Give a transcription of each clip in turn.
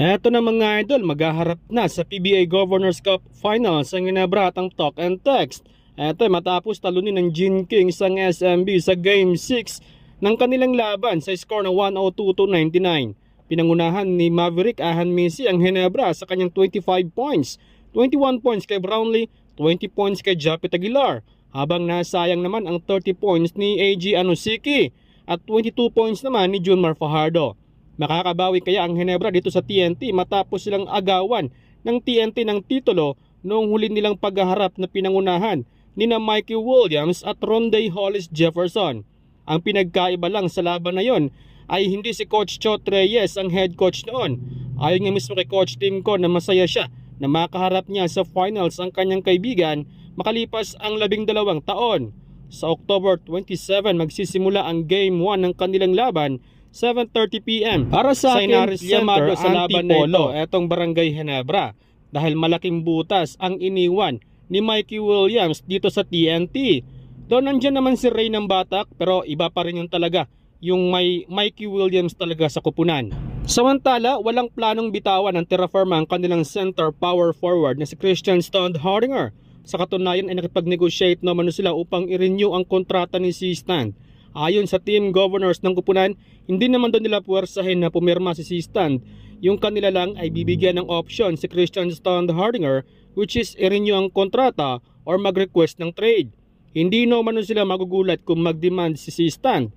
Eto na mga idol, maghaharap na sa PBA Governors Cup Finals ang Ginebra at ang Talk and Text. Eto matapos talunin ng Gin Kings ang SMB sa Game 6 ng kanilang laban sa score na 102-99. Pinangunahan ni Maverick Ahanmisi ang Ginebra sa kanyang 25 points, 21 points kay Brownlee, 20 points kay Japet Aguilar, habang nasayang naman ang 30 points ni AG Anosiki at 22 points naman ni Junmar Fajardo. Makakabawi kaya ang Ginebra dito sa TNT matapos silang agawan ng TNT ng titulo noong huli nilang paghaharap na pinangunahan ni na Mikey Williams at Ronday Hollis Jefferson. Ang pinagkaiba lang sa laban na yon ay hindi si Coach Chot Reyes ang head coach noon. Ayon nga mismo kay Coach Tim Con na masaya siya na makaharap niya sa finals ang kanyang kaibigan makalipas ang 12 taon. Sa October 27 magsisimula ang Game 1 ng kanilang laban 7:30 PM para sa Inaris Center sa laban na ito, etong Barangay Ginebra, dahil malaking butas ang iniwan ni Mikey Williams dito sa TNT. Doon nandiyan naman si Ray ng Batak, pero iba pa rin yung talaga yung may Mikey Williams talaga sa kupunan. Samantala, walang planong bitawan ng Terra Firma ang kanilang center power forward na si Christian Stond-Hardinger. Sa katunayan ay nakipag-negotiate naman sila upang i-renew ang kontrata ni C-Stand. Ayon sa team governors ng kupunan, hindi naman doon nila puwersahin na pumirma si C-Stand. Yung kanila lang ay bibigyan ng option si Christian Stond-Hardinger, which is i-renew ang kontrata or mag-request ng trade. Hindi naman sila magugulat kung mag-demand si C-Stand.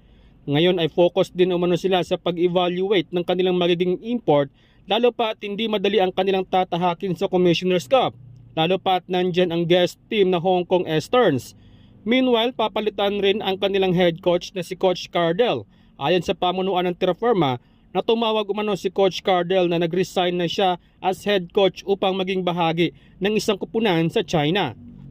Ngayon ay focus din naman sila sa pag-evaluate ng kanilang magiging import, lalo pa at hindi madali ang kanilang tatahakin sa Commissioner's Cup, lalo pa at nandyan ang guest team na Hong Kong Esterns. Meanwhile, papalitan rin ang kanilang head coach na si Coach Cardell. Ayon sa pamunuan ng Terra Firma, na tumawag umano si Coach Cardell na nag-resign na siya as head coach upang maging bahagi ng isang kupunan sa China.